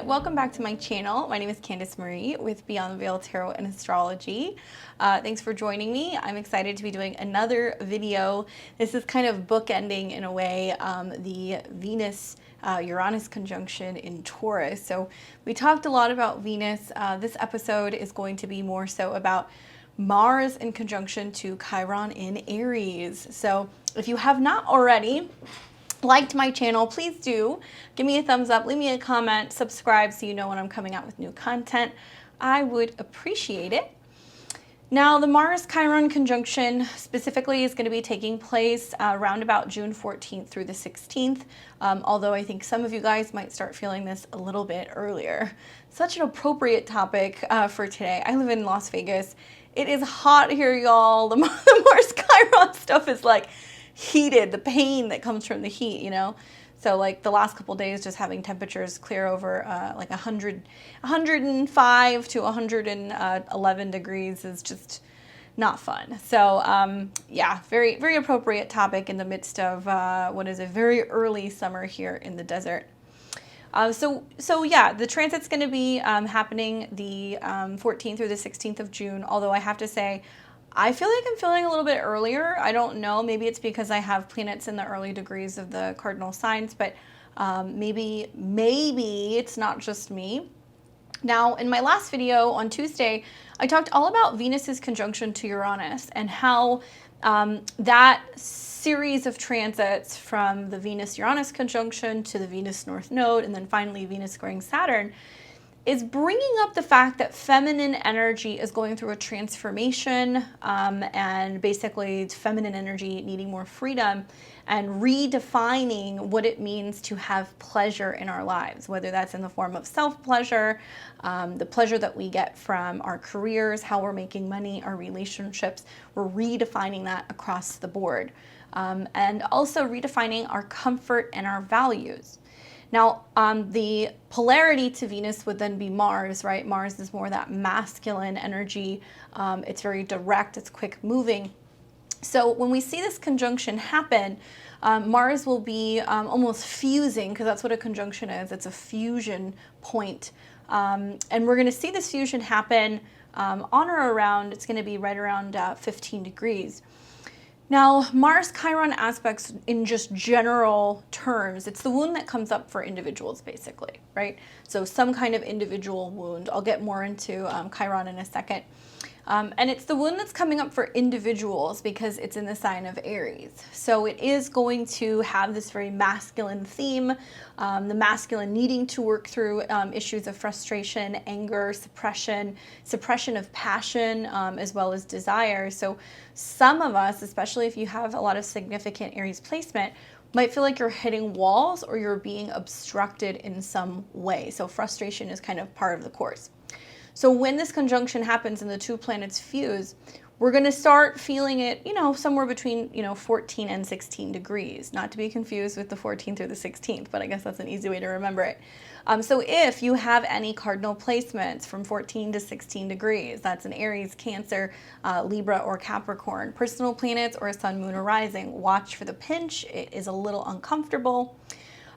everyone, welcome back to my channel. My name is Candice Marie with Beyond the Veil Tarot and Astrology. Thanks for joining me. I'm excited to be doing another video. This is kind of bookending in a way the Venus Uranus conjunction in Taurus. So we talked a lot about Venus. This episode is going to be more so about Mars in conjunction to Chiron in Aries. So if you have not already liked my channel, please do give me a thumbs up, leave me a comment, subscribe so you know when I'm coming out with new content. I would appreciate it. Now, the Mars-Chiron conjunction specifically is going to be taking place around about June 14th through the 16th, although I think some of you guys might start feeling this a little bit earlier. Such an appropriate topic for today. I live in Las Vegas. It is hot here, y'all. The Mars-Chiron stuff is like heated, the pain that comes from the heat, you know? So like the last couple days, just having temperatures clear over like 105 to 111 degrees is just not fun. So yeah, very, very appropriate topic in the midst of what is a very early summer here in the desert. So yeah, the transit's going to be happening the 14th through the 16th of June, although I have to say, I feel like I'm feeling a little bit earlier. I don't know. Maybe it's because I have planets in the early degrees of the cardinal signs, but maybe it's not just me. Now, in my last video on Tuesday, I talked all about Venus's conjunction to Uranus and how that series of transits from the Venus-Uranus conjunction to the Venus North Node and then finally Venus squaring Saturn is bringing up the fact that feminine energy is going through a transformation and basically it's feminine energy needing more freedom and redefining what it means to have pleasure in our lives, whether that's in the form of self-pleasure, the pleasure that we get from our careers, how we're making money, our relationships. We're redefining that across the board and also redefining our comfort and our values. Now, the polarity to Venus would then be Mars, right? Mars is more that masculine energy. It's very direct, it's quick moving. So when we see this conjunction happen, Mars will be almost fusing, because that's what a conjunction is. It's a fusion point. And we're going to see this fusion happen on or around, it's going to be right around 15 degrees. Now, Mars-Chiron aspects in just general terms, it's the wound that comes up for individuals, basically, right? So some kind of individual wound. I'll get more into Chiron in a second. And it's the wound that's coming up for individuals because it's in the sign of Aries. So it is going to have this very masculine theme, the masculine needing to work through issues of frustration, anger, suppression of passion, as well as desire. So some of us, especially if you have a lot of significant Aries placement, might feel like you're hitting walls or you're being obstructed in some way. So frustration is kind of part of the course. So when this conjunction happens and the two planets fuse, we're going to start feeling it, you know, somewhere between, 14 and 16 degrees, not to be confused with the 14th or the 16th, but I guess that's an easy way to remember it. So if you have any cardinal placements from 14 to 16 degrees, that's an Aries, Cancer, Libra, or Capricorn, personal planets or a sun, moon, or rising, watch for the pinch. It is a little uncomfortable.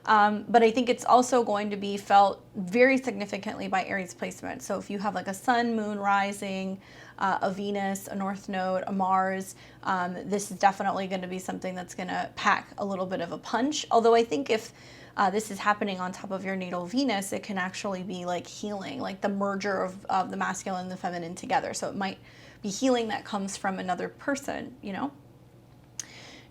But I think it's also going to be felt very significantly by Aries placement. So if you have like a sun, moon, rising, a Venus, a North Node, a Mars, this is definitely going to be something that's going to pack a little bit of a punch. Although I think if this is happening on top of your natal Venus, it can actually be like healing, like the merger of the masculine and the feminine together. So it might be healing that comes from another person, you know?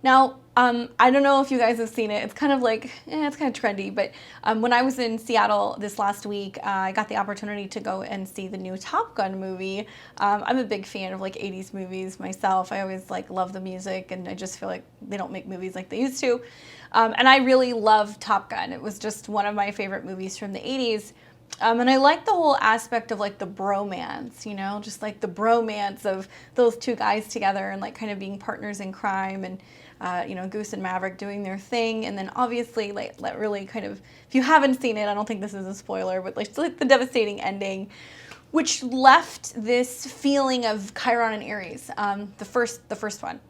Now, I don't know if you guys have seen it. It's kind of like, it's kind of trendy, but when I was in Seattle this last week, I got the opportunity to go and see the new Top Gun movie. I'm a big fan of like 80s movies myself. I always like love the music, and I just feel like they don't make movies like they used to. And I really love Top Gun. It was just one of my favorite movies from the 80s. And I like the whole aspect of like the bromance, you know, just like the bromance of those two guys together and like kind of being partners in crime and, Goose and Maverick doing their thing. And then obviously like really kind of, if you haven't seen it, I don't think this is a spoiler, but like the devastating ending, which left this feeling of Chiron and Aries, the first one.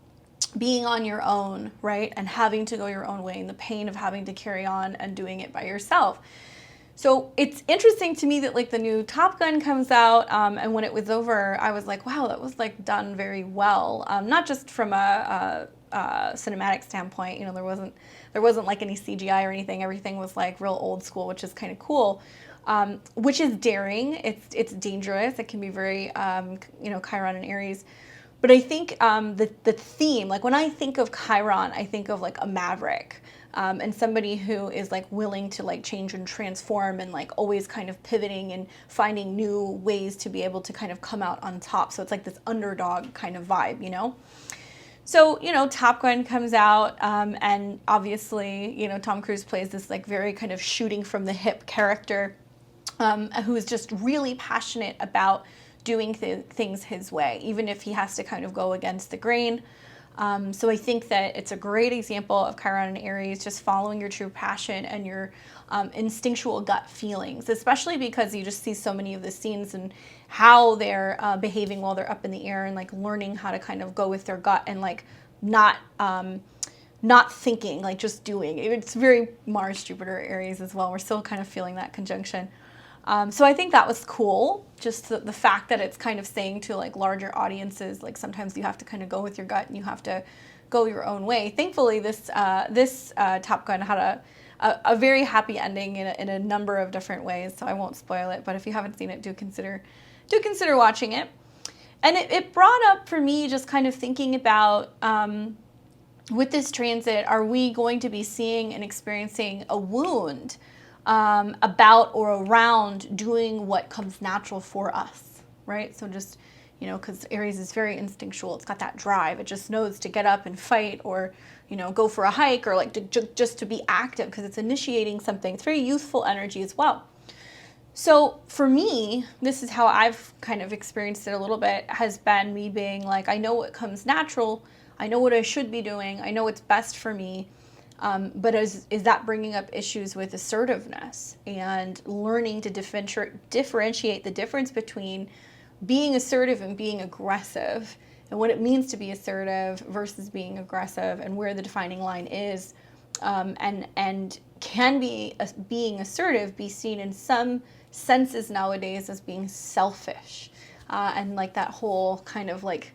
Being on your own, right? And having to go your own way and the pain of having to carry on and doing it by yourself. So it's interesting to me that like the new Top Gun comes out, and when it was over, I was like, wow, that was like done very well. Not just from a cinematic standpoint, you know, there wasn't like any CGI or anything. Everything was like real old school, which is kind of cool. Which is daring. It's dangerous. It can be very, you know, Chiron and Aries. But I think the theme, like when I think of Chiron, I think of like a maverick. And somebody who is like willing to like change and transform and like always kind of pivoting and finding new ways to be able to kind of come out on top. So it's like this underdog kind of vibe, you know? So, you know, Top Gun comes out, and obviously, you know, Tom Cruise plays this like very kind of shooting from the hip character, who is just really passionate about doing things his way, even if he has to kind of go against the grain. So I think that it's a great example of Chiron and Aries just following your true passion and your instinctual gut feelings, especially because you just see so many of the scenes and how they're behaving while they're up in the air and like learning how to kind of go with their gut and like not thinking, like just doing. It's very Mars, Jupiter, Aries as well. We're still kind of feeling that conjunction. So I think that was cool, just the fact that it's kind of saying to like larger audiences, like sometimes you have to kind of go with your gut and you have to go your own way. Thankfully, this Top Gun had a very happy ending in a number of different ways, so I won't spoil it, but if you haven't seen it, do consider watching it. And it brought up for me just kind of thinking about, with this transit, are we going to be seeing and experiencing a wound about or around doing what comes natural for us, right? So just, you know, because Aries is very instinctual. It's got that drive. It just knows to get up and fight or, you know, go for a hike or like just to be active because it's initiating something. It's very youthful energy as well. So for me, this is how I've kind of experienced it a little bit, has been me being like, I know what comes natural. I know what I should be doing. I know what's best for me. But is that bringing up issues with assertiveness and learning to differentiate the difference between being assertive and being aggressive, and what it means to be assertive versus being aggressive, and where the defining line is, and can being assertive be seen in some senses nowadays as being selfish, and like that whole kind of like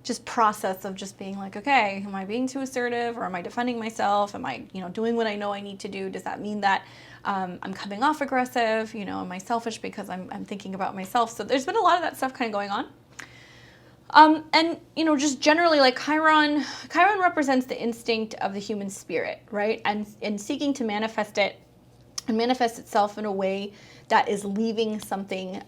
just process of just being like, okay, am I being too assertive, or am I defending myself? Am I, you know, doing what I know I need to do? Does that mean that I'm coming off aggressive? You know, am I selfish because I'm thinking about myself? So there's been a lot of that stuff kind of going on. And, you know, just generally like Chiron represents the instinct of the human spirit, right? And seeking to manifest it and manifest itself in a way that is leaving something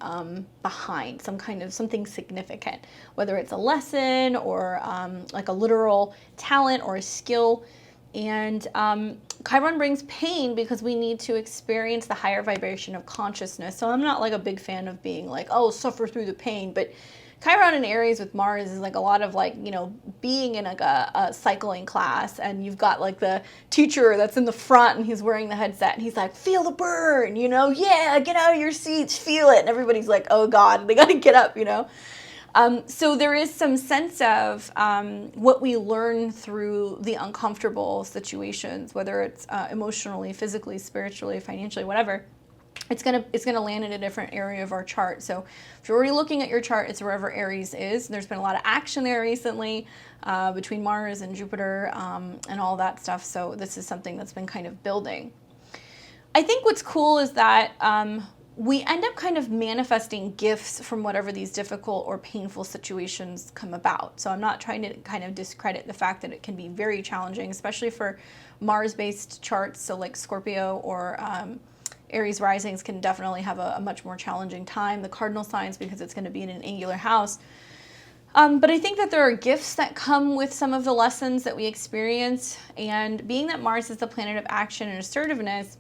behind, something significant, whether it's a lesson or like a literal talent or a skill. And Chiron brings pain because we need to experience the higher vibration of consciousness. So I'm not like a big fan of being like, oh, suffer through the pain, but Chiron and Aries with Mars is like a lot of like, you know, being in like a cycling class, and you've got like the teacher that's in the front and he's wearing the headset and he's like, feel the burn, you know, yeah, get out of your seats, feel it. And everybody's like, oh God, they got to get up, you know. So there is some sense of what we learn through the uncomfortable situations, whether it's emotionally, physically, spiritually, financially, whatever. It's gonna land in a different area of our chart. So if you're already looking at your chart, it's wherever Aries is. There's been a lot of action there recently between Mars and Jupiter and all that stuff. So this is something that's been kind of building. I think what's cool is that we end up kind of manifesting gifts from whatever these difficult or painful situations come about. So I'm not trying to kind of discredit the fact that it can be very challenging, especially for Mars-based charts. So like Scorpio or Aries risings can definitely have a much more challenging time. The cardinal signs, because it's going to be in an angular house. But I think that there are gifts that come with some of the lessons that we experience. And being that Mars is the planet of action and assertiveness,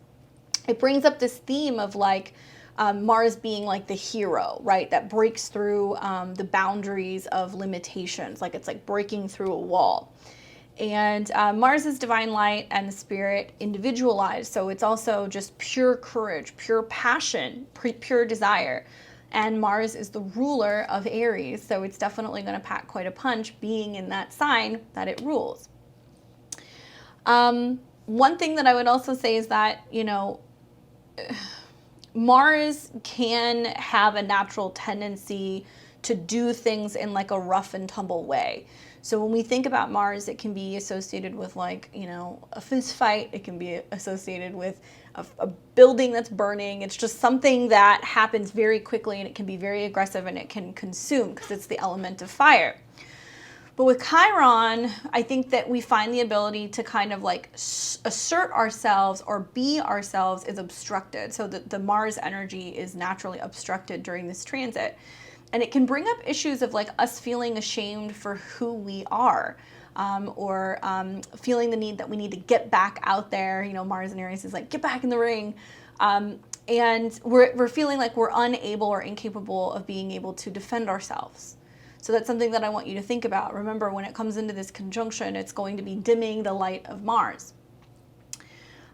it brings up this theme of like Mars being like the hero, right? That breaks through the boundaries of limitations. Like it's like breaking through a wall. And Mars is divine light and the spirit individualized. So it's also just pure courage, pure passion, pure desire. And Mars is the ruler of Aries. So it's definitely going to pack quite a punch being in that sign that it rules. One thing that I would also say is that, you know, Mars can have a natural tendency to do things in like a rough and tumble way. So when we think about Mars, it can be associated with like, you know, a fist fight. It can be associated with a building that's burning. It's just something that happens very quickly, and it can be very aggressive, and it can consume because it's the element of fire. But with Chiron, I think that we find the ability to kind of like assert ourselves or be ourselves is obstructed. So the Mars energy is naturally obstructed during this transit. And it can bring up issues of like us feeling ashamed for who we are, or feeling the need that we need to get back out there. You know, Mars and Aries is like, get back in the ring. And we're feeling like we're unable or incapable of being able to defend ourselves. So that's something that I want you to think about. Remember, when it comes into this conjunction, it's going to be dimming the light of Mars.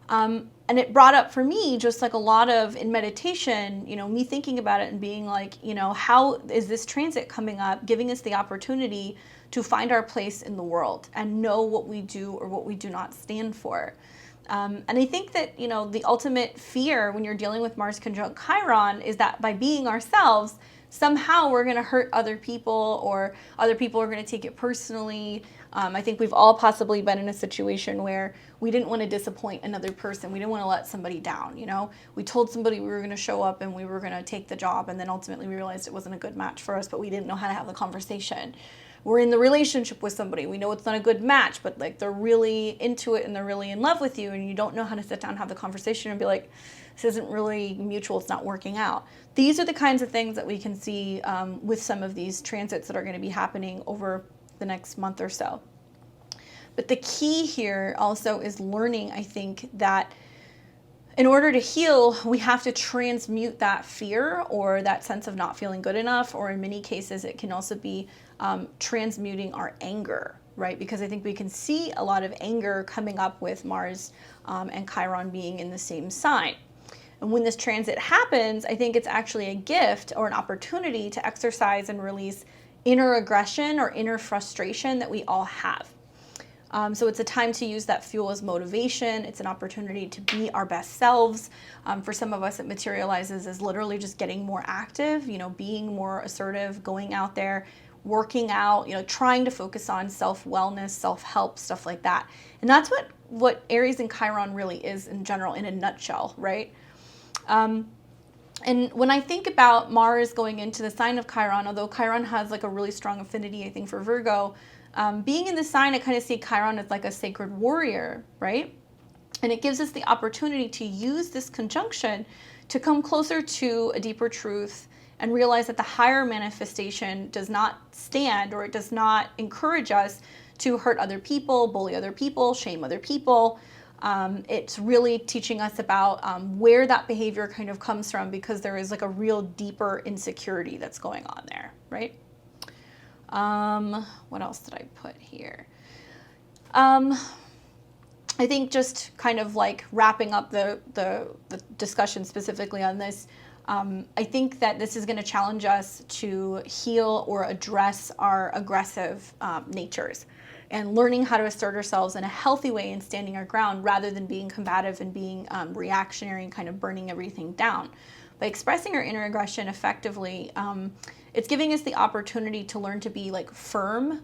And it brought up for me just like a lot of, in meditation, you know, me thinking about it and being like, you know, how is this transit coming up, giving us the opportunity to find our place in the world and know what we do or what we do not stand for. And I think that, you know, the ultimate fear when you're dealing with Mars conjunct Chiron is that by being ourselves, somehow we're going to hurt other people, or other people are going to take it personally. I think we've all possibly been in a situation where we didn't want to disappoint another person. We didn't want to let somebody down, you know. We told somebody we were going to show up and we were going to take the job, and then ultimately we realized it wasn't a good match for us, but we didn't know how to have the conversation. We're in the relationship with somebody. We know it's not a good match, but like they're really into it and they're really in love with you, and you don't know how to sit down and have the conversation and be like, this isn't really mutual, it's not working out. These are the kinds of things that we can see with some of these transits that are going to be happening over the next month or so. But the key here also is learning, I think, that in order to heal, we have to transmute that fear or that sense of not feeling good enough, or in many cases, it can also be transmuting our anger, right? Because I think we can see a lot of anger coming up with Mars and Chiron being in the same sign. And when this transit happens, I think it's actually a gift or an opportunity to exercise and release inner aggression or inner frustration that we all have. So it's a time to use that fuel as motivation. It's an opportunity to be our best selves. For some of us, it materializes as literally just getting more active, you know, being more assertive, going out there, working out, you know, trying to focus on self-wellness, self-help, stuff like that. And that's what Aries and Chiron really is in general, in a nutshell, right? And when I think about Mars going into the sign of Chiron, although Chiron has like a really strong affinity, I think, for Virgo, being in the sign, I kind of see Chiron as like a sacred warrior, right? And it gives us the opportunity to use this conjunction to come closer to a deeper truth and realize that the higher manifestation does not stand, or it does not encourage us to hurt other people, bully other people, shame other people. It's really teaching us about where that behavior kind of comes from, because there is like a real deeper insecurity that's going on there, right? What else did I put here? I think just kind of like wrapping up the discussion specifically on this, I think that this is going to challenge us to heal or address our aggressive natures, and learning how to assert ourselves in a healthy way and standing our ground rather than being combative and being reactionary and kind of burning everything down. By expressing our inner aggression effectively, it's giving us the opportunity to learn to be like firm,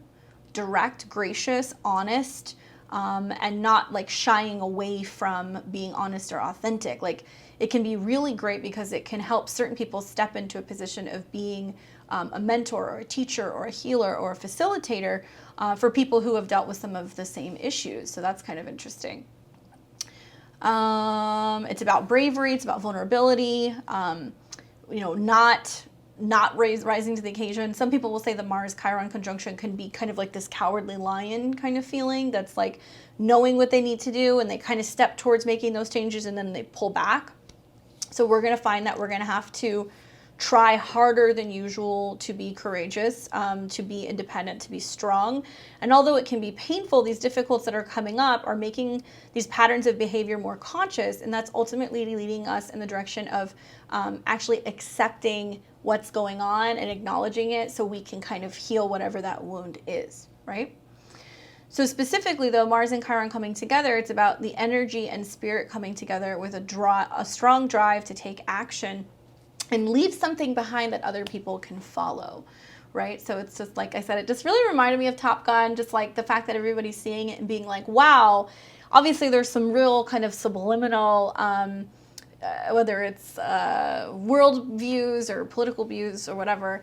direct, gracious, honest, and not like shying away from being honest or authentic. Like, it can be really great because it can help certain people step into a position of being a mentor or a teacher or a healer or a facilitator for people who have dealt with some of the same issues. So that's kind of interesting. It's about bravery. It's about vulnerability. You know, not rising to the occasion. Some people will say the Mars-Chiron conjunction can be kind of like this cowardly lion kind of feeling that's like knowing what they need to do, and they kind of step towards making those changes and then they pull back. So we're going to find that we're going to have to try harder than usual to be courageous, to be independent, to be strong. And although it can be painful, these difficulties that are coming up are making these patterns of behavior more conscious, and that's ultimately leading us in the direction of actually accepting what's going on and acknowledging it so we can kind of heal whatever that wound is, right? So specifically, though, Mars and Chiron coming together, it's about the energy and spirit coming together with a strong drive to take action and leave something behind that other people can follow, right? So it's just, like I said, it just really reminded me of Top Gun, just like the fact that everybody's seeing it and being like, wow. Obviously, there's some real kind of subliminal, whether it's world views or political views or whatever,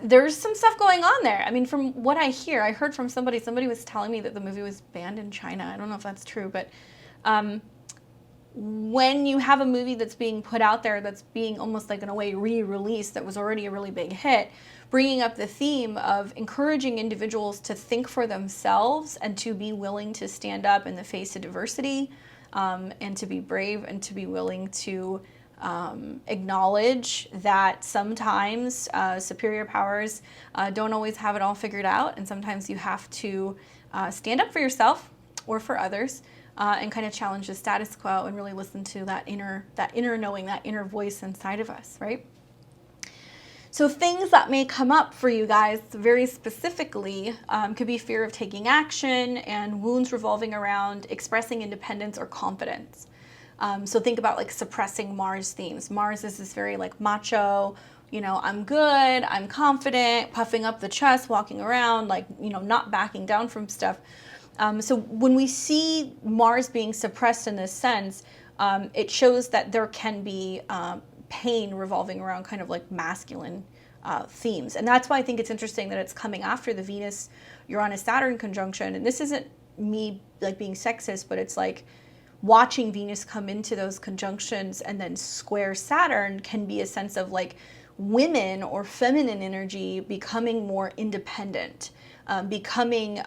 there's some stuff going on there. I mean, from what I hear, I heard from somebody was telling me that the movie was banned in China. I don't know if that's true, but when you have a movie that's being put out there, that's being almost like in a way re-released, that was already a really big hit, bringing up the theme of encouraging individuals to think for themselves and to be willing to stand up in the face of diversity, and to be brave and to be willing to acknowledge that sometimes superior powers don't always have it all figured out, and sometimes you have to stand up for yourself or for others, and kind of challenge the status quo and really listen to that inner knowing, that inner voice inside of us, right? So things that may come up for you guys very specifically could be fear of taking action and wounds revolving around expressing independence or confidence. So think about like suppressing Mars themes. Mars is this very like macho, I'm good, I'm confident, puffing up the chest, walking around, like, not backing down from stuff. So when we see Mars being suppressed in this sense, it shows that there can be pain revolving around kind of like masculine themes. And that's why I think it's interesting that it's coming after the Venus, Uranus, Saturn conjunction. And this isn't me like being sexist, but it's like watching Venus come into those conjunctions and then square Saturn can be a sense of like women or feminine energy becoming more independent, becoming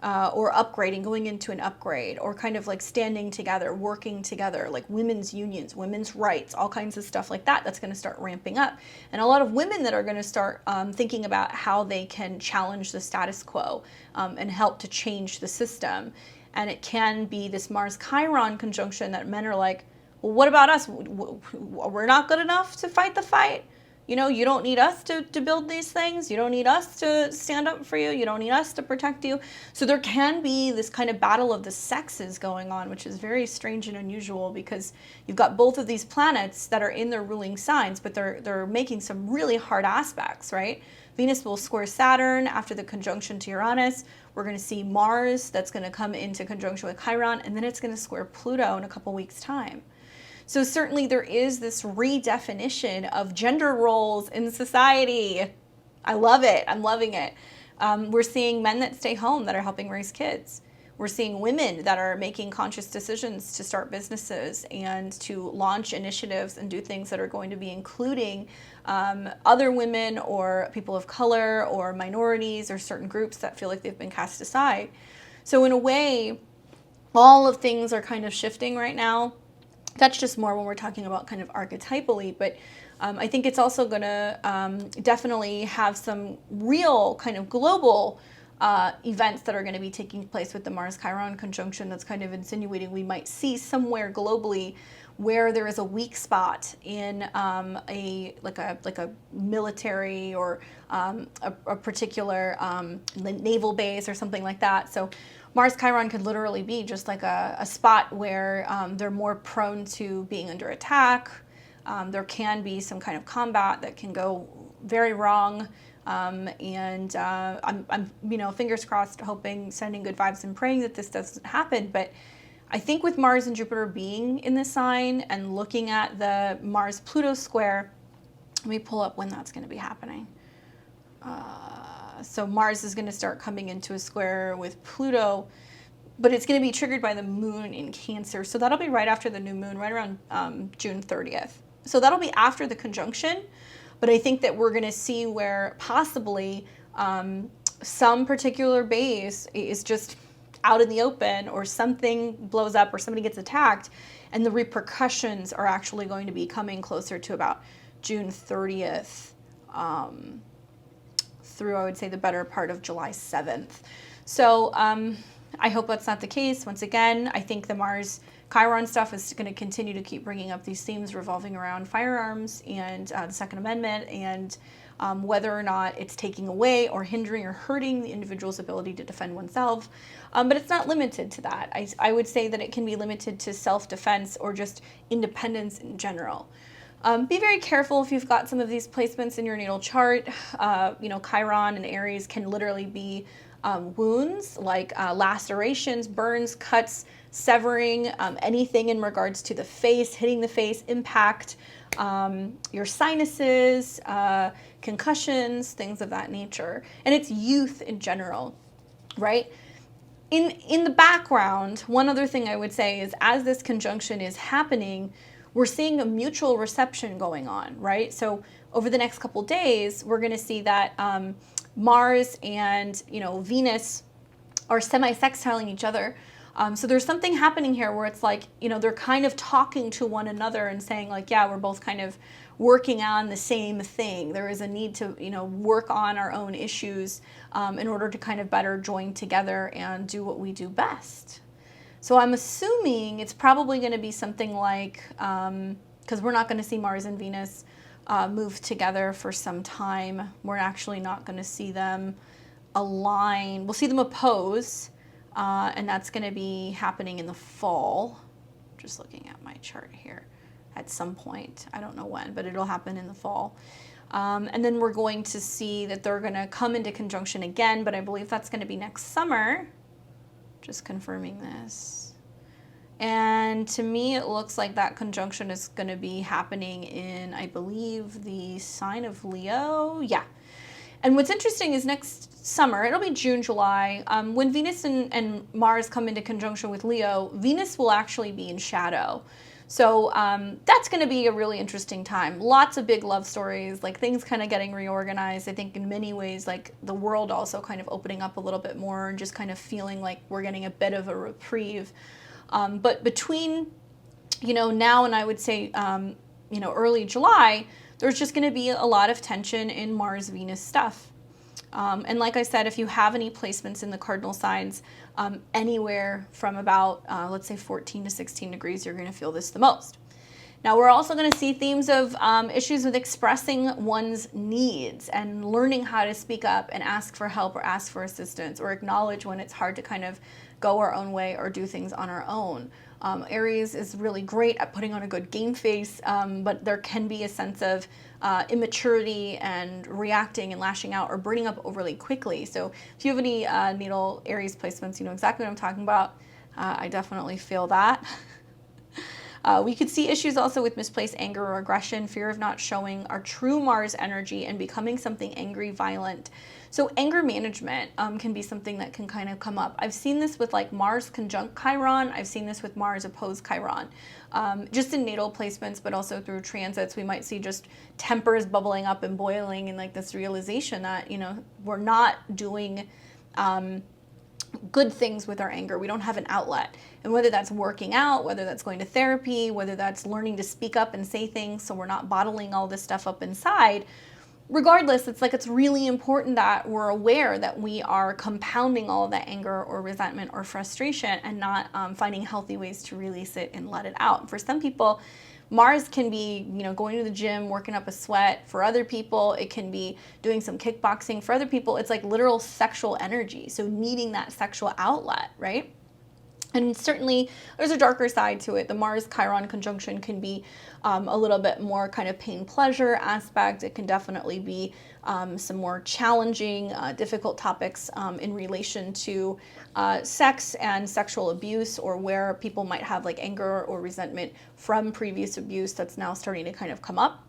or upgrading, going into an upgrade, or kind of like standing together, working together, like women's unions, women's rights, all kinds of stuff like that. That's going to start ramping up. And a lot of women that are going to start thinking about how they can challenge the status quo and help to change the system. And it can be this Mars-Chiron conjunction that men are like, well, what about us? We're not good enough to fight the fight. You don't need us to build these things. You don't need us to stand up for you. You don't need us to protect you. So there can be this kind of battle of the sexes going on, which is very strange and unusual because you've got both of these planets that are in their ruling signs, but they're making some really hard aspects, right? Venus will square Saturn after the conjunction to Uranus. We're going to see Mars that's going to come into conjunction with Chiron, and then it's going to square Pluto in a couple weeks' time. So certainly there is this redefinition of gender roles in society. I love it. I'm loving it. We're seeing men that stay home that are helping raise kids. We're seeing women that are making conscious decisions to start businesses and to launch initiatives and do things that are going to be including other women or people of color or minorities or certain groups that feel like they've been cast aside. So in a way, all of things are kind of shifting right now. That's just more when we're talking about kind of archetypally, but I think it's also going to definitely have some real kind of global events that are going to be taking place with the Mars-Chiron conjunction that's kind of insinuating we might see somewhere globally where there is a weak spot in a military or a particular naval base or something like that. So Mars-Chiron could literally be just like a spot where they're more prone to being under attack. There can be some kind of combat that can go very wrong. I'm fingers crossed, hoping, sending good vibes and praying that this doesn't happen. But I think with Mars and Jupiter being in this sign and looking at the Mars-Pluto square, let me pull up when that's going to be happening. So Mars is going to start coming into a square with Pluto, but it's going to be triggered by the moon in Cancer. So that'll be right after the new moon, right around June 30th. So that'll be after the conjunction, but I think that we're going to see where possibly some particular base is just out in the open, or something blows up, or somebody gets attacked, and the repercussions are actually going to be coming closer to about June 30th. Through, I would say, the better part of July 7th. So I hope that's not the case. Once again, I think the Mars-Chiron stuff is going to continue to keep bringing up these themes revolving around firearms and the Second Amendment and whether or not it's taking away or hindering or hurting the individual's ability to defend oneself. But it's not limited to that. I would say that it can be limited to self-defense or just independence in general. Be very careful if you've got some of these placements in your natal chart. Chiron and Aries can literally be wounds like lacerations, burns, cuts, severing, anything in regards to the face, hitting the face, impact, your sinuses, concussions, things of that nature. And it's youth in general, right? In the background, one other thing I would say is as this conjunction is happening, we're seeing a mutual reception going on, right? So over the next couple days, we're going to see that Mars and Venus are semi-sextiling each other. So there's something happening here where it's like, they're kind of talking to one another and saying like, yeah, we're both kind of working on the same thing. There is a need to, work on our own issues in order to kind of better join together and do what we do best. So I'm assuming it's probably going to be something like, because we're not going to see Mars and Venus move together for some time. We're actually not going to see them align. We'll see them oppose. And that's going to be happening in the fall. Just looking at my chart here at some point. I don't know when, but it'll happen in the fall. And then we're going to see that they're going to come into conjunction again, but I believe that's going to be next summer. Just confirming this. And to me, it looks like that conjunction is going to be happening in, I believe, the sign of Leo. Yeah. And what's interesting is next summer, it'll be June, July, when Venus and Mars come into conjunction with Leo, Venus will actually be in shadow. So that's going to be a really interesting time. Lots of big love stories, like things kind of getting reorganized. I think in many ways, like the world also kind of opening up a little bit more and just kind of feeling like we're getting a bit of a reprieve. But between, now and I would say, early July, there's just going to be a lot of tension in Mars-Venus stuff. And like I said, if you have any placements in the cardinal signs, anywhere from about, let's say 14 to 16 degrees, you're going to feel this the most. Now, we're also going to see themes of issues with expressing one's needs and learning how to speak up and ask for help or ask for assistance or acknowledge when it's hard to kind of go our own way or do things on our own. Aries is really great at putting on a good game face, but there can be a sense of immaturity and reacting and lashing out or burning up overly quickly. So if you have any natal Aries placements, you know exactly what I'm talking about. I definitely feel that. We could see issues also with misplaced anger or aggression, fear of not showing our true Mars energy and becoming something angry, violent. So anger management can be something that can kind of come up. I've seen this with like Mars conjunct Chiron. I've seen this with Mars opposed Chiron. Just in natal placements, but also through transits, we might see just tempers bubbling up and boiling and like this realization that, we're not doing good things with our anger. We don't have an outlet. And whether that's working out, whether that's going to therapy, whether that's learning to speak up and say things so we're not bottling all this stuff up inside, regardless, it's really important that we're aware that we are compounding all of that anger or resentment or frustration and not finding healthy ways to release it and let it out. For some people, Mars can be, going to the gym, working up a sweat. For other people, it can be doing some kickboxing. For other people, it's like literal sexual energy. So needing that sexual outlet, right? And certainly there's a darker side to it. The Mars-Chiron conjunction can be a little bit more kind of pain-pleasure aspect. It can definitely be some more challenging, difficult topics in relation to sex and sexual abuse, or where people might have like anger or resentment from previous abuse that's now starting to kind of come up.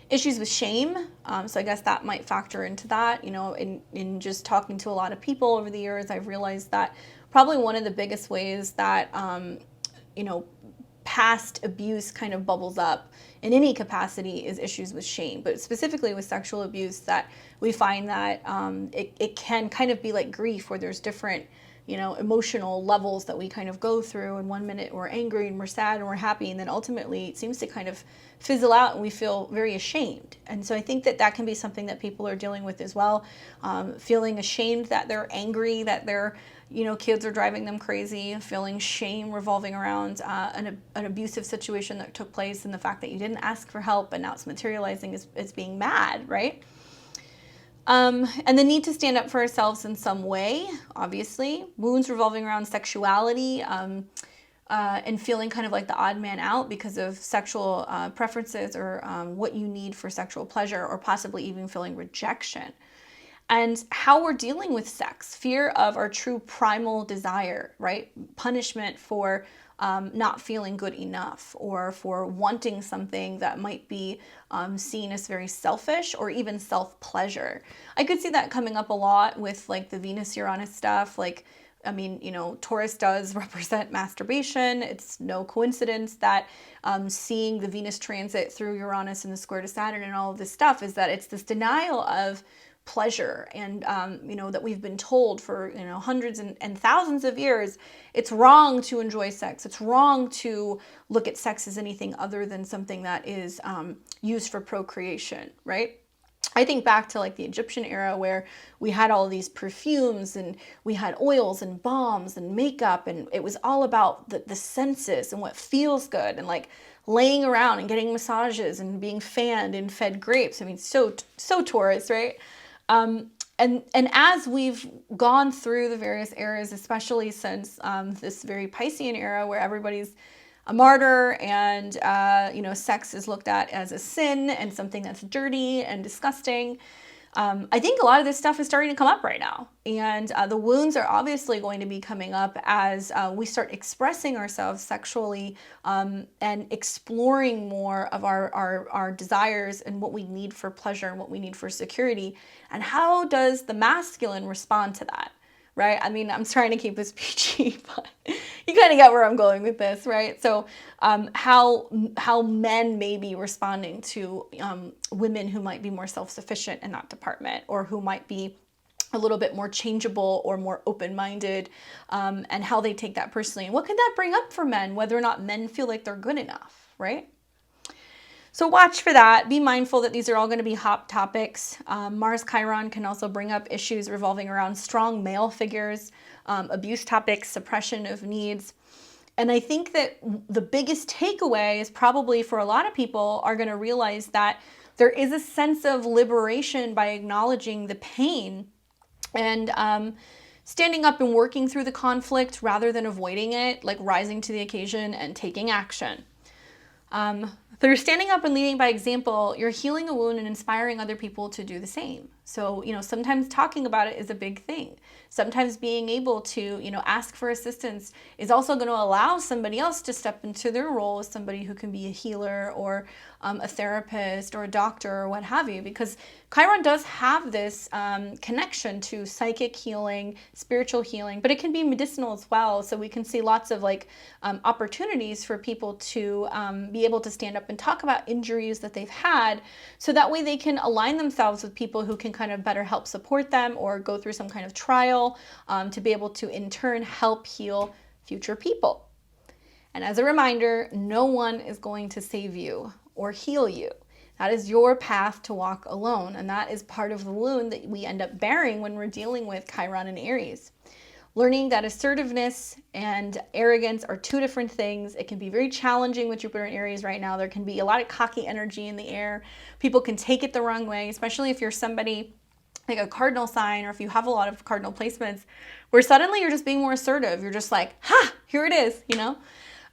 Issues with shame, so I guess that might factor into that. In just talking to a lot of people over the years, I've realized that probably one of the biggest ways that, past abuse kind of bubbles up in any capacity is issues with shame, but specifically with sexual abuse, that we find that it can kind of be like grief, where there's different, emotional levels that we kind of go through. And 1 minute we're angry and we're sad and we're happy, and then ultimately it seems to kind of fizzle out and we feel very ashamed. And so I think that that can be something that people are dealing with as well, feeling ashamed that they're angry, that they're You know, kids are driving them crazy, feeling shame revolving around an abusive situation that took place, and the fact that you didn't ask for help and now it's materializing as being mad, right? And the need to stand up for ourselves in some way, obviously. Wounds revolving around sexuality, and feeling kind of like the odd man out because of sexual preferences or what you need for sexual pleasure, or possibly even feeling rejection. And how we're dealing with sex, fear of our true primal desire, right? Punishment for not feeling good enough, or for wanting something that might be seen as very selfish, or even self-pleasure. I could see that coming up a lot with like the Venus-Uranus stuff. Like, I mean, you know, Taurus does represent masturbation. It's no coincidence that seeing the Venus transit through Uranus and the square to Saturn and all of this stuff is that it's this denial of pleasure, and you know, that we've been told for, you know, hundreds and thousands of years, it's wrong to enjoy sex. It's wrong to look at sex as anything other than something that is used for procreation, right? I think back to like the Egyptian era, where we had all these perfumes and we had oils and balms and makeup, and it was all about the senses and what feels good, and like laying around and getting massages and being fanned and fed grapes. I mean, so Taurus, right? And as we've gone through the various eras, especially since this very Piscean era, where everybody's a martyr, and you know, sex is looked at as a sin and something that's dirty and disgusting, I think a lot of this stuff is starting to come up right now. And the wounds are obviously going to be coming up as we start expressing ourselves sexually, and exploring more of our desires and what we need for pleasure and what we need for security. And how does the masculine respond to that? Right? I mean, I'm trying to keep this PG, but you kind of get where I'm going with this, right? So how men may be responding to women who might be more self-sufficient in that department, or who might be a little bit more changeable or more open-minded, and how they take that personally. And what could that bring up for men, whether or not men feel like they're good enough, right? So watch for that. Be mindful that these are all going to be hot topics. Mars Chiron can also bring up issues revolving around strong male figures, abuse topics, suppression of needs. And I think that the biggest takeaway is probably for a lot of people are going to realize that there is a sense of liberation by acknowledging the pain and standing up and working through the conflict rather than avoiding it, like rising to the occasion and taking action. Through standing up and leading by example, you're healing a wound and inspiring other people to do the same. So, you know, sometimes talking about it is a big thing. Sometimes being able to, you know, ask for assistance is also going to allow somebody else to step into their role as somebody who can be a healer, or a therapist, or a doctor, or what have you, because Chiron does have this connection to psychic healing, spiritual healing, but it can be medicinal as well. So we can see lots of like opportunities for people to be able to stand up and talk about injuries that they've had, so that way they can align themselves with people who can kind of better help support them, or go through some kind of trial to be able to in turn help heal future people. And as a reminder, no one is going to save you or heal you. That is your path to walk alone, and that is part of the wound that we end up bearing when we're dealing with Chiron and Aries. Learning that assertiveness and arrogance are two different things. It can be very challenging with Jupiter and Aries right now. There can be a lot of cocky energy in the air. People can take it the wrong way, especially if you're somebody like a cardinal sign, or if you have a lot of cardinal placements, where suddenly you're just being more assertive. You're just like, ha, here it is, you know?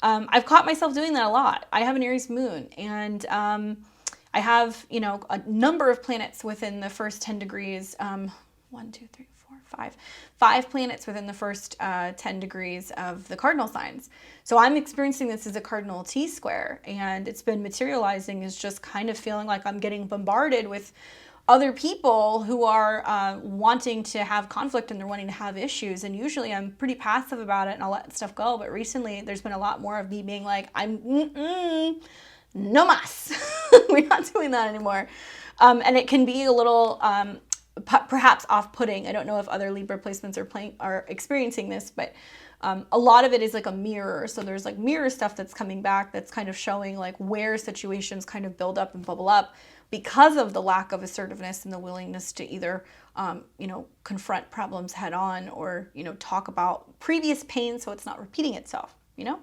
I've caught myself doing that a lot. I have an Aries moon, and I have, you know, a number of planets within the first 10 degrees, 1, 2, 3, 4, 5 planets within the first 10 degrees of the cardinal signs. So I'm experiencing this as a cardinal T-square, and it's been materializing as just kind of feeling like I'm getting bombarded with other people who are wanting to have conflict, and they're wanting to have issues. And usually I'm pretty passive about it and I'll let stuff go. But recently there's been a lot more of me being like, no mas. We're not doing that anymore. And it can be a little perhaps off-putting. I don't know if other Libra placements are experiencing this, but A lot of it is like a mirror. So there's like mirror stuff that's coming back that's kind of showing like where situations kind of build up and bubble up because of the lack of assertiveness and the willingness to either, you know, confront problems head on or, you know, talk about previous pain so it's not repeating itself, you know?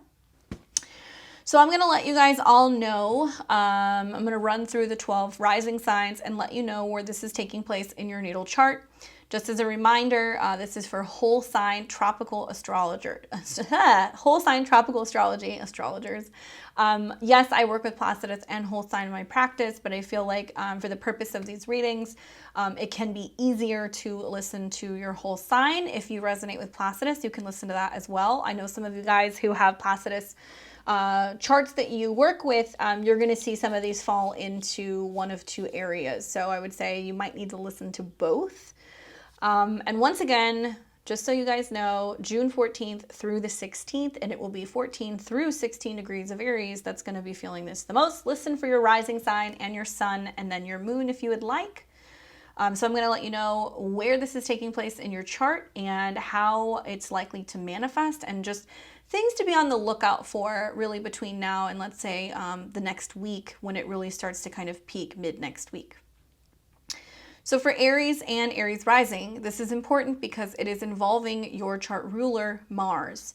So I'm going to let you guys all know, I'm going to run through the 12 rising signs and let you know where this is taking place in your natal chart. Just as a reminder, this is for whole sign tropical astrologer, whole sign tropical astrology astrologers. Yes, I work with Placidus and whole sign in my practice, but I feel like for the purpose of these readings, it can be easier to listen to your whole sign. If you resonate with Placidus, you can listen to that as well. I know some of you guys who have Placidus charts that you work with, you're going to see some of these fall into one of two areas. So I would say you might need to listen to both. And once again, just so you guys know, June 14th through the 16th, and it will be 14 through 16 degrees of Aries that's going to be feeling this the most. Listen for your rising sign and your sun and then your moon if you would like. So I'm going to let you know where this is taking place in your chart and how it's likely to manifest and just things to be on the lookout for really between now and let's say the next week when it really starts to kind of peak mid next week. So for Aries and Aries rising, this is important because it is involving your chart ruler, Mars.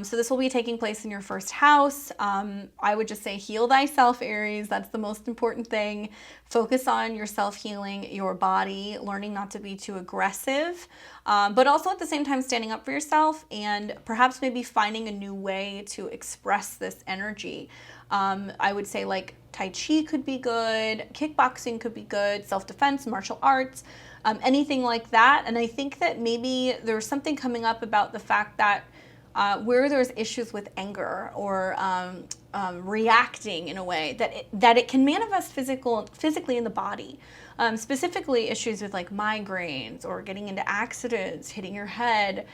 So this will be taking place in your first house. I would just say heal thyself, Aries. That's the most important thing. Focus on your self-healing, your body, learning not to be too aggressive, but also at the same time standing up for yourself and perhaps maybe finding a new way to express this energy. I would say like Tai Chi could be good, kickboxing could be good, self-defense, martial arts, anything like that. And I think that maybe there's something coming up about the fact that where there's issues with anger or reacting in a way that it can manifest physically in the body. Specifically issues with like migraines or getting into accidents, hitting your head,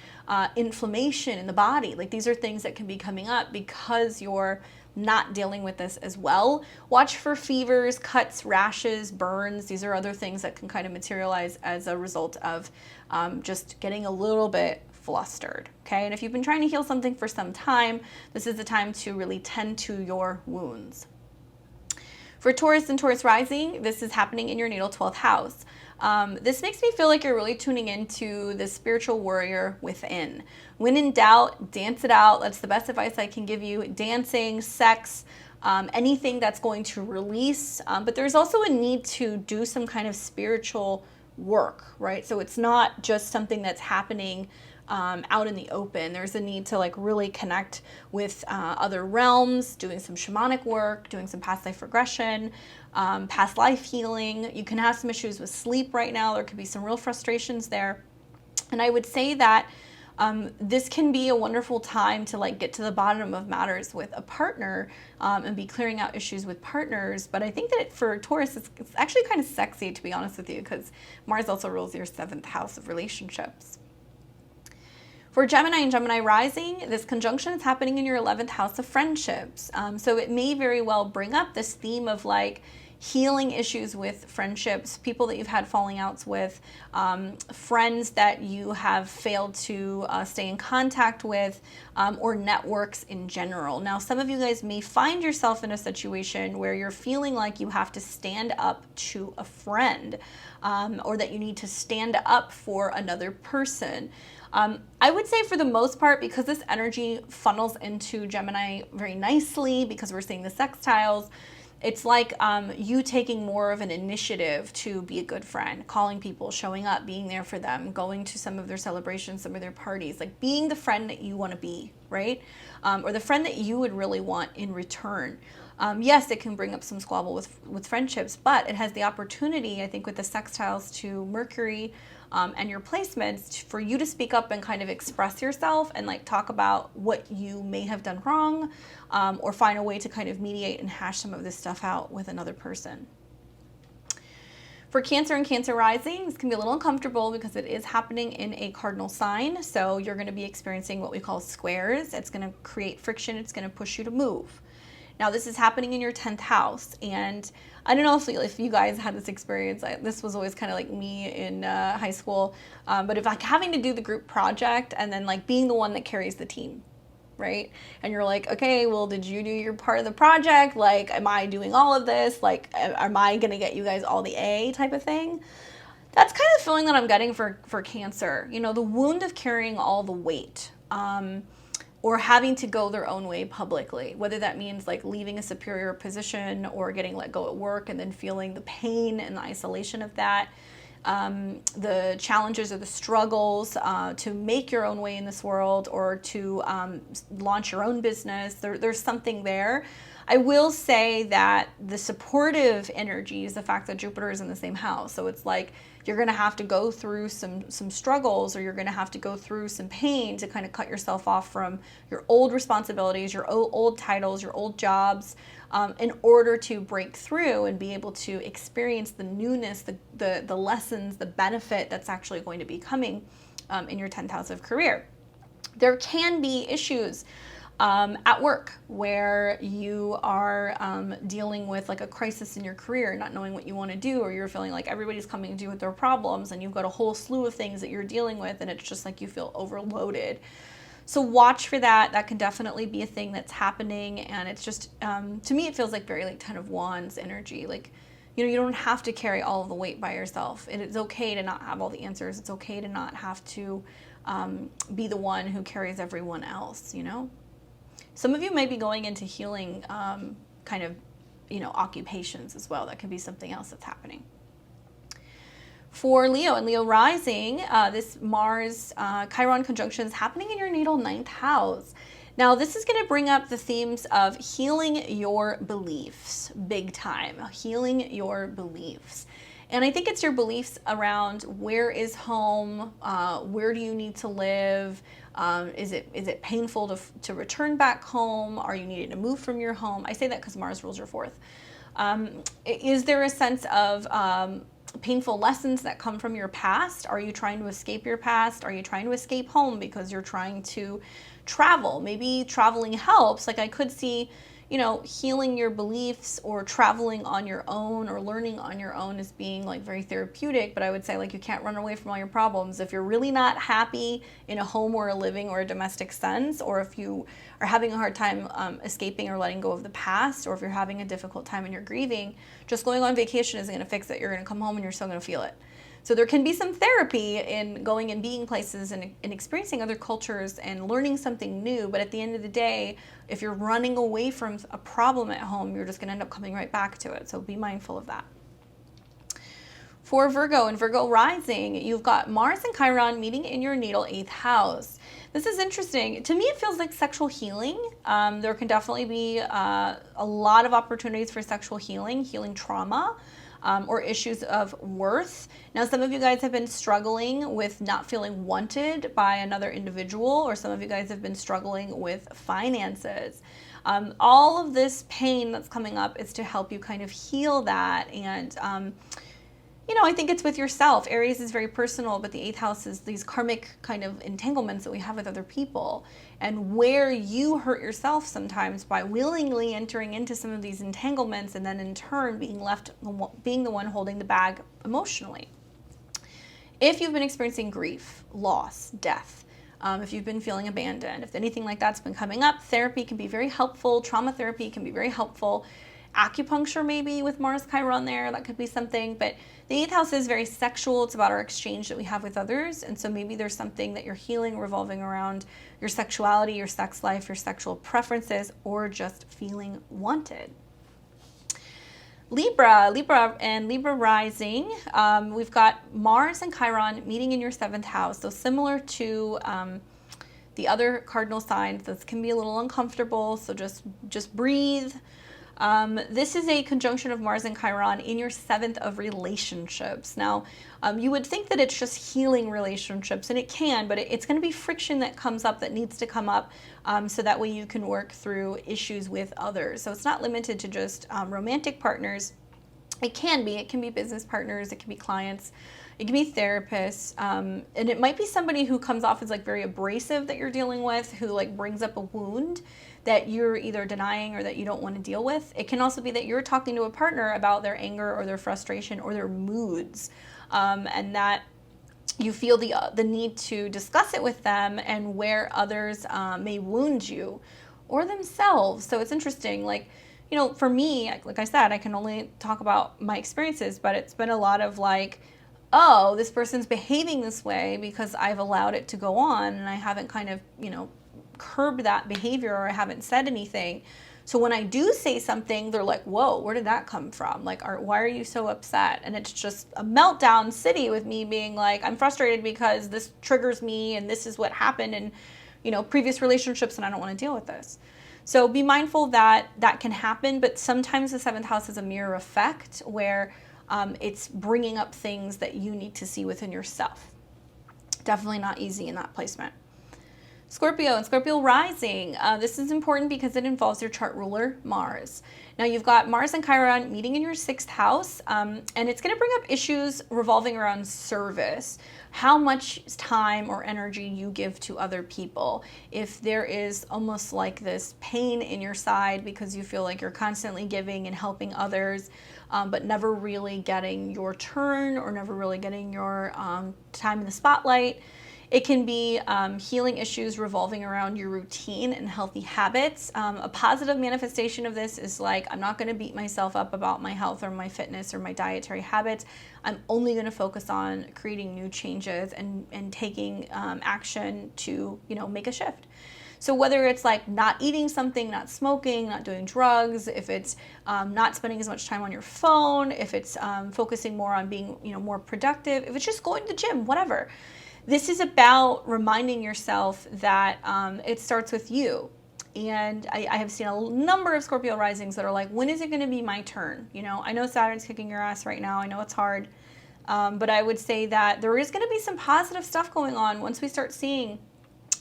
inflammation in the body. Like these are things that can be coming up because you're not dealing with this as well. Watch for fevers, cuts, rashes, burns. These are other things that can kind of materialize as a result of just getting a little bit flustered, okay? And if you've been trying to heal something for some time, this is the time to really tend to your wounds. For Taurus and Taurus rising, this is happening in your natal 12th house. This makes me feel like you're really tuning into the spiritual warrior within. When in doubt, dance it out. That's the best advice I can give you. Dancing, sex, anything that's going to release. But there's also a need to do some kind of spiritual work, right? So it's not just something that's happening out in the open. There's a need to like really connect with other realms, doing some shamanic work, doing some past life regression, past life healing. You can have some issues with sleep right now. There could be some real frustrations there. And I would say that this can be a wonderful time to like get to the bottom of matters with a partner and be clearing out issues with partners. But I think that for Taurus, it's actually kind of sexy, to be honest with you, because Mars also rules your 7th house of relationships. For Gemini and Gemini rising, this conjunction is happening in your 11th house of friendships. So it may very well bring up this theme of like healing issues with friendships, people that you've had falling outs with, friends that you have failed to stay in contact with, or networks in general. Now, some of you guys may find yourself in a situation where you're feeling like you have to stand up to a friend, or that you need to stand up for another person. I would say for the most part, because this energy funnels into Gemini very nicely, because we're seeing the sextiles, it's like you taking more of an initiative to be a good friend, calling people, showing up, being there for them, going to some of their celebrations, some of their parties, like being the friend that you want to be, right? Or the friend that you would really want in return. Yes, it can bring up some squabble with friendships, but it has the opportunity, I think, with the sextiles to Mercury and your placements for you to speak up and kind of express yourself and like talk about what you may have done wrong, or find a way to kind of mediate and hash some of this stuff out with another person. For Cancer and Cancer rising, this can be a little uncomfortable because it is happening in a cardinal sign. So you're going to be experiencing what we call squares. It's going to create friction. It's going to push you to move. Now, this is happening in your 10th house, and I don't know if you guys had this experience. This was always kind of like me in high school, but if like having to do the group project and then like being the one that carries the team, right? And you're like, okay, well, did you do your part of the project? Like, am I doing all of this? Like, am I going to get you guys all the A type of thing? That's kind of the feeling that I'm getting for Cancer. You know, the wound of carrying all the weight. Or having to go their own way publicly, whether that means like leaving a superior position or getting let go at work and then feeling the pain and the isolation of that, the challenges or the struggles to make your own way in this world or to launch your own business. There's something there. I will say that the supportive energy is the fact that Jupiter is in the same house. So it's like you're going to have to go through some struggles, or you're going to have to go through some pain to kind of cut yourself off from your old responsibilities, your old titles, your old jobs, in order to break through and be able to experience the newness, the lessons, the benefit that's actually going to be coming in your 10th house of career. There can be issues at work where you are dealing with like a crisis in your career, not knowing what you want to do, or you're feeling like everybody's coming to you with their problems and you've got a whole slew of things that you're dealing with, and it's just like you feel overloaded. So watch for that. That can definitely be a thing that's happening, and it's just to me it feels like very like Ten of Wands energy. Like, you know, you don't have to carry all of the weight by yourself. It's okay to not have all the answers. It's okay to not have to be the one who carries everyone else, you know? Some of you may be going into healing kind of, you know, occupations as well. That could be something else that's happening. For Leo and Leo rising, this Mars Chiron conjunction is happening in your natal 9th house. Now, this is going to bring up the themes of healing your beliefs, big time, healing your beliefs. And I think it's your beliefs around where is home, where do you need to live, is it painful to return back home? Are you needing to move from your home? I say that because Mars rules your 4th. Is there a sense of painful lessons that come from your past? Are you trying to escape your past? Are you trying to escape home because you're trying to travel? Maybe traveling helps. Like I could see, you know, healing your beliefs or traveling on your own or learning on your own as being like very therapeutic, but I would say like you can't run away from all your problems. If you're really not happy in a home or a living or a domestic sense, or if you are having a hard time escaping or letting go of the past, or if you're having a difficult time and you're grieving, just going on vacation isn't going to fix it. You're going to come home and you're still going to feel it. So there can be some therapy in going and being places and experiencing other cultures and learning something new. But at the end of the day, if you're running away from a problem at home, you're just going to end up coming right back to it. So be mindful of that. For Virgo and Virgo rising, you've got Mars and Chiron meeting in your natal 8th house. This is interesting. To me, it feels like sexual healing. There can definitely be a lot of opportunities for sexual healing, healing trauma. Or issues of worth. Now, some of you guys have been struggling with not feeling wanted by another individual, or some of you guys have been struggling with finances. All of this pain that's coming up is to help you kind of heal that. And, you know, I think it's with yourself. Aries is very personal, but the 8th house is these karmic kind of entanglements that we have with other people. And where you hurt yourself sometimes by willingly entering into some of these entanglements and then in turn being the one holding the bag emotionally. If you've been experiencing grief, loss, death, if you've been feeling abandoned, if anything like that's been coming up, therapy can be very helpful. Trauma therapy can be very helpful. Acupuncture maybe with Mars Chiron there, that could be something. But the 8th house is very sexual. It's about our exchange that we have with others. And so maybe there's something that you're healing revolving around your sexuality, your sex life, your sexual preferences, or just feeling wanted. Libra and Libra rising, we've got Mars and Chiron meeting in your 7th house. So similar to the other cardinal signs, this can be a little uncomfortable. So just breathe. This is a conjunction of Mars and Chiron in your 7th of relationships. Now, you would think that it's just healing relationships, and it can, but it's going to be friction that comes up that needs to come up so that way you can work through issues with others. So it's not limited to just romantic partners. It can be business partners, it can be clients, It can be therapists, and it might be somebody who comes off as like very abrasive that you're dealing with, who like brings up a wound that you're either denying or that you don't want to deal with. It can also be that you're talking to a partner about their anger or their frustration or their moods, and that you feel the need to discuss it with them, and where others may wound you or themselves. So it's interesting, like, you know, for me, like I said, I can only talk about my experiences, but it's been a lot of like, oh, this person's behaving this way because I've allowed it to go on and I haven't kind of, you know, curbed that behavior, or I haven't said anything. So when I do say something, they're like, whoa, where did that come from? Like, why are you so upset? And it's just a meltdown city with me being like, I'm frustrated because this triggers me and this is what happened in, you know, previous relationships, and I don't want to deal with this. So be mindful that that can happen, but sometimes the seventh house is a mirror effect where it's bringing up things that you need to see within yourself. Definitely not easy in that placement. Scorpio and Scorpio rising. This is important because it involves your chart ruler, Mars. Now you've got Mars and Chiron meeting in your 6th house, and it's going to bring up issues revolving around service. How much time or energy you give to other people. If there is almost like this pain in your side because you feel like you're constantly giving and helping others, but never really getting your turn or never really getting your time in the spotlight. It can be healing issues revolving around your routine and healthy habits. A positive manifestation of this is like, I'm not going to beat myself up about my health or my fitness or my dietary habits. I'm only going to focus on creating new changes and taking action to, you know, make a shift. So whether it's like not eating something, not smoking, not doing drugs, if it's not spending as much time on your phone, if it's focusing more on being, you know, more productive, if it's just going to the gym, whatever. This is about reminding yourself that it starts with you. And I have seen a number of Scorpio risings that are like, when is it going to be my turn? You know, I know Saturn's kicking your ass right now. I know it's hard. But I would say that there is going to be some positive stuff going on once we start seeing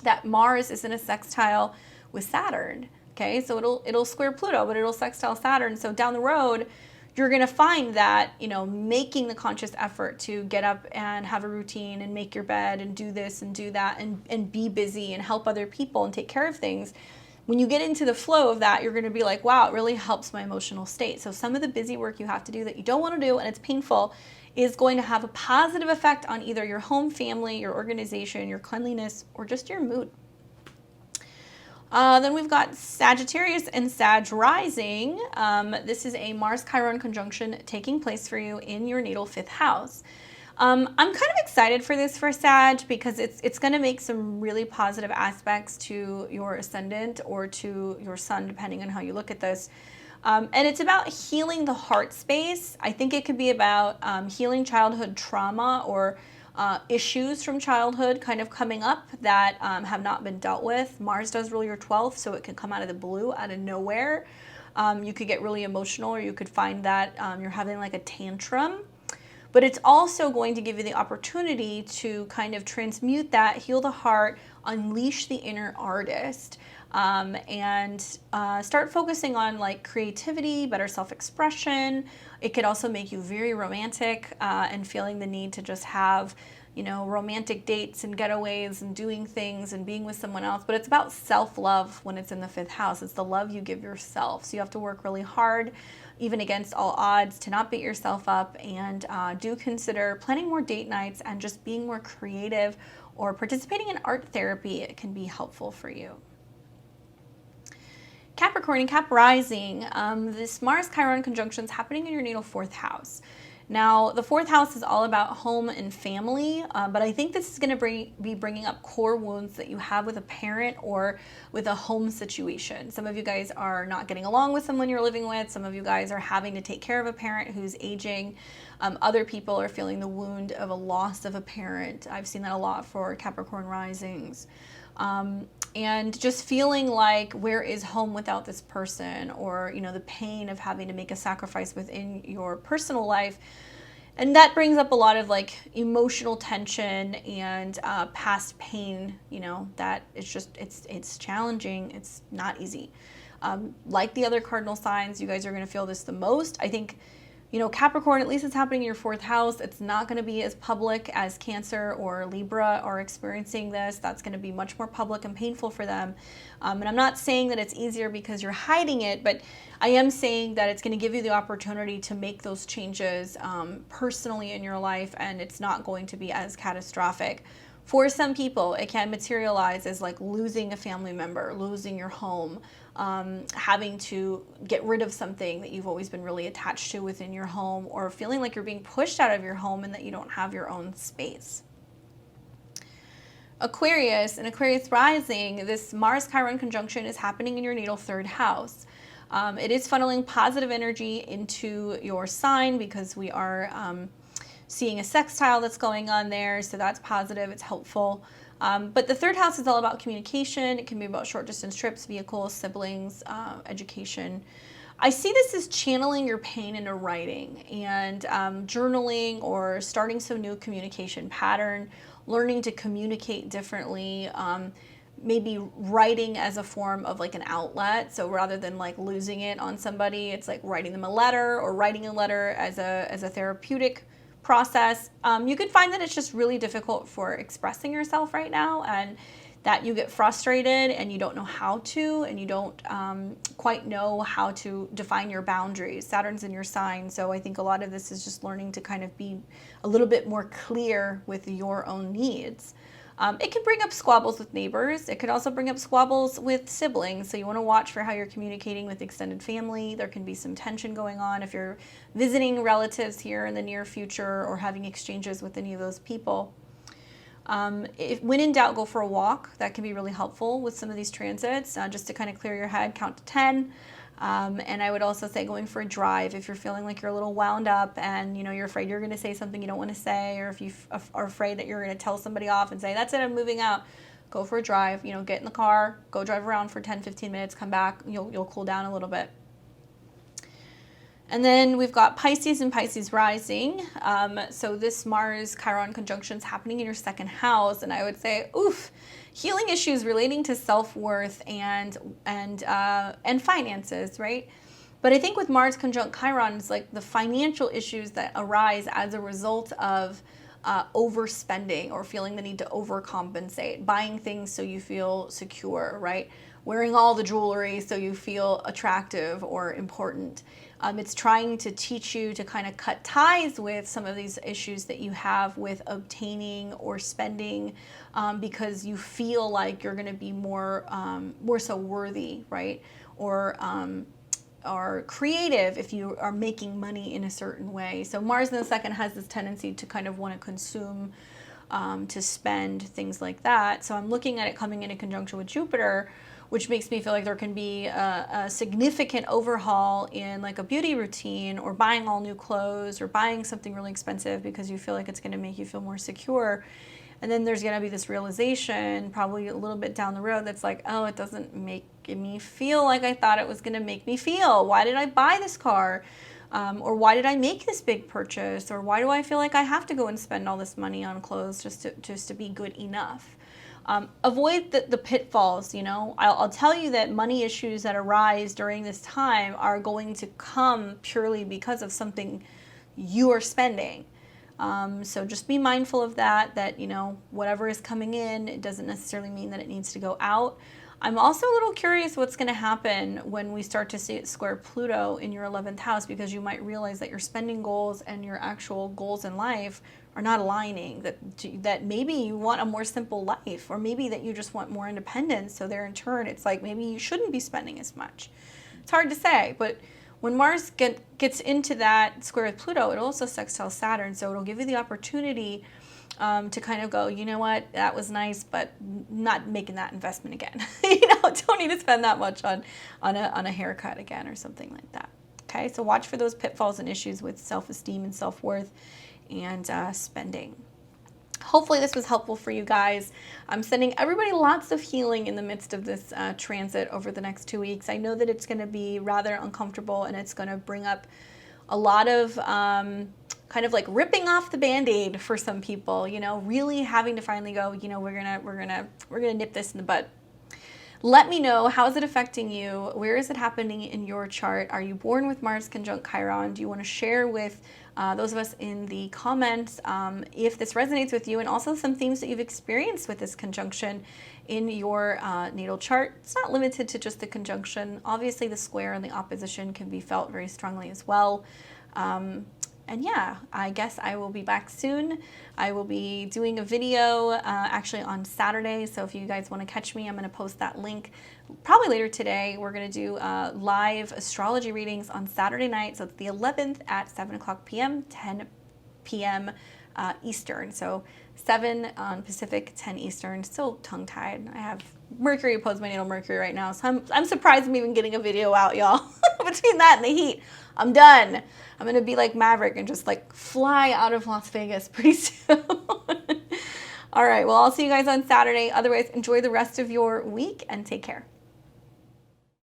that Mars is in a sextile with Saturn. Okay, so it'll square Pluto, but it'll sextile Saturn. So down the road, you're going to find that, you know, making the conscious effort to get up and have a routine and make your bed and do this and do that and be busy and help other people and take care of things. When you get into the flow of that, you're going to be like, wow, it really helps my emotional state. So some of the busy work you have to do that you don't want to do and it's painful is going to have a positive effect on either your home, family, your organization, your cleanliness, or just your mood. Then we've got Sagittarius and Sag rising. This is a Mars-Chiron conjunction taking place for you in your natal 5th house. I'm kind of excited for this for Sag because it's going to make some really positive aspects to your ascendant or to your sun, depending on how you look at this. And it's about healing the heart space. I think it could be about healing childhood trauma or issues from childhood kind of coming up that have not been dealt with. Mars does rule your 12th, so it can come out of the blue, out of nowhere. You could get really emotional, or you could find that you're having like a tantrum. But it's also going to give you the opportunity to kind of transmute that, heal the heart, unleash the inner artist, and start focusing on like creativity, better self-expression. It could also make you very romantic and feeling the need to just have, you know, romantic dates and getaways and doing things and being with someone else. But it's about self-love when it's in the 5th house. It's the love you give yourself. So you have to work really hard, even against all odds, to not beat yourself up, and do consider planning more date nights and just being more creative or participating in art therapy. It can be helpful for you. Capricorn and Cap rising, this Mars-Chiron conjunction is happening in your natal 4th house. Now, the 4th house is all about home and family, but I think this is going to be bringing up core wounds that you have with a parent or with a home situation. Some of you guys are not getting along with someone you're living with. Some of you guys are having to take care of a parent who's aging. Other people are feeling the wound of a loss of a parent. I've seen that a lot for Capricorn risings. And just feeling like, where is home without this person? Or, you know, the pain of having to make a sacrifice within your personal life. And that brings up a lot of like emotional tension and past pain, you know, that it's just, it's challenging. It's not easy. Like the other cardinal signs, you guys are going to feel this the most. I think You know, Capricorn, at least it's happening in your 4th house. It's not going to be as public as Cancer or Libra are experiencing this. That's going to be much more public and painful for them. And I'm not saying that it's easier because you're hiding it, but I am saying that it's going to give you the opportunity to make those changes personally in your life, and it's not going to be as catastrophic. For some people, it can materialize as like losing a family member, losing your home, having to get rid of something that you've always been really attached to within your home, or feeling like you're being pushed out of your home and that you don't have your own space. Aquarius and Aquarius rising, this Mars-Chiron conjunction is happening in your natal 3rd house. It is funneling positive energy into your sign because we are seeing a sextile that's going on there, so that's positive, it's helpful. But the 3rd house is all about communication. It can be about short distance trips, vehicles, siblings, education. I see this as channeling your pain into writing and journaling, or starting some new communication pattern, learning to communicate differently, maybe writing as a form of like an outlet. So rather than like losing it on somebody, it's like writing them a letter, or writing a letter as a therapeutic process. You could find that it's just really difficult for expressing yourself right now, and that you get frustrated and you don't know how to, and you don't quite know how to define your boundaries. Saturn's in your sign, so I think a lot of this is just learning to kind of be a little bit more clear with your own needs. It can bring up squabbles with neighbors. It could also bring up squabbles with siblings. So you want to watch for how you're communicating with extended family. There can be some tension going on if you're visiting relatives here in the near future, or having exchanges with any of those people. When in doubt, go for a walk. That can be really helpful with some of these transits, just to kind of clear your head, count to 10. And I would also say going for a drive if you're feeling like you're a little wound up and you're afraid you're going to say something you don't want to say, or if you are afraid that you're going to tell somebody off and say, that's it, I'm moving out. Go for a drive, get in the car, go drive around for 10-15 minutes, come back, you'll cool down a little bit. And then we've got Pisces and Pisces rising. So this Mars-Chiron conjunction is happening in your 2nd house, and I would say, healing issues relating to self-worth and finances, right? But I think with Mars conjunct Chiron, it's like the financial issues that arise as a result of overspending, or feeling the need to overcompensate, buying things so you feel secure, right? Wearing all the jewelry so you feel attractive or important. It's trying to teach you to kind of cut ties with some of these issues that you have with obtaining or spending, because you feel like you're going to be more so worthy, right? Or creative if you are making money in a certain way. So Mars in the 2nd has this tendency to kind of want to consume, to spend, things like that. So I'm looking at it coming in conjunction with Jupiter, which makes me feel like there can be a significant overhaul in like a beauty routine, or buying all new clothes, or buying something really expensive because you feel like it's going to make you feel more secure. And then there's going to be this realization probably a little bit down the road that's like, oh, it doesn't make me feel like I thought it was going to make me feel. Why did I buy this car? Or why did I make this big purchase? Or why do I feel like I have to go and spend all this money on clothes just to be good enough? Avoid the pitfalls. I'll tell you that money issues that arise during this time are going to come purely because of something you are spending. So just be mindful of that whatever is coming in, it doesn't necessarily mean that it needs to go out. I'm also a little curious what's going to happen when we start to see it square Pluto in your 11th house, because you might realize that your spending goals and your actual goals in life are not aligning, that maybe you want a more simple life, or maybe that you just want more independence. So there in turn, it's like maybe you shouldn't be spending as much. It's hard to say, but when Mars gets into that square with Pluto, it also sextiles Saturn. So it'll give you the opportunity to kind of go, you know what, that was nice, but not making that investment again. Don't need to spend that much on a haircut again, or something like that. Okay, so watch for those pitfalls and issues with self-esteem and self-worth and spending. Hopefully this was helpful for you guys. I'm sending everybody lots of healing in the midst of this transit over the next 2 weeks. I know that it's going to be rather uncomfortable, and it's going to bring up a lot of kind of like ripping off the Band-Aid for some people, really having to finally go, we're gonna nip this in the bud. Let me know, how is it affecting you? Where is it happening in your chart? Are you born with Mars conjunct Chiron? Do you want to share with those of us in the comments if this resonates with you, and also some themes that you've experienced with this conjunction in your natal chart? It's not limited to just the conjunction. Obviously, the square and the opposition can be felt very strongly as well. And yeah, I guess I will be back soon. I will be doing a video actually on Saturday. So if you guys want to catch me, I'm going to post that link probably later today. We're going to do live astrology readings on Saturday night. So it's the 11th at 7 o'clock p.m., 10 p.m. Eastern. So 7 on Pacific, 10 Eastern. Still tongue-tied. I have Mercury opposed my natal Mercury right now. So I'm surprised I'm even getting a video out, y'all. Between that and the heat, I'm done. I'm going to be like Maverick and just like fly out of Las Vegas pretty soon. All right. Well, I'll see you guys on Saturday. Otherwise, enjoy the rest of your week and take care.